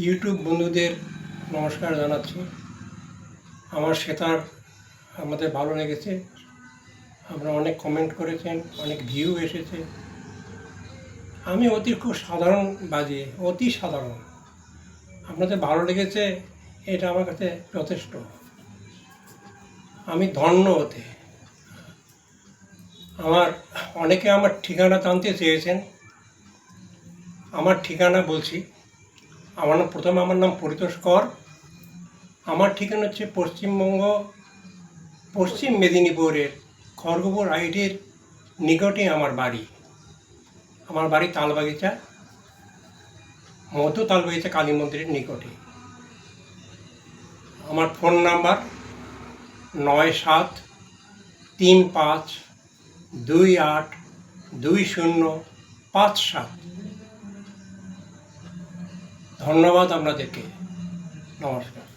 YouTube বন্ধুদের নমস্কার জানাচ্ছি। আমার সেতার আমাদের ভালো লেগেছে, আপনারা অনেক কমেন্ট করেছেন, অনেক ভিউ এসেছে। আমি খুব সাধারণ বাজি, অতি সাধারণ। আপনাদের ভালো লেগেছে, এটা আমার কাছে যথেষ্ট। আমি ধন্য ওতে। অনেকে আমার ঠিকানা জানতে চেয়েছেন। আমার ঠিকানা বলছি। প্রথমে আমার নাম পরিতোষ কর। আমার ঠিকানা হচ্ছে পশ্চিমবঙ্গ, পশ্চিম মেদিনীপুরের খড়গপুর আইটির নিকটে আমার বাড়ি। আমার বাড়ি তালবাগিচা, মধ্য তালবাগিচা কালী মন্দিরের নিকটে। আমার ফোন নাম্বার 9735282057। ধন্যবাদ আপনাদেরকে। নমস্কার।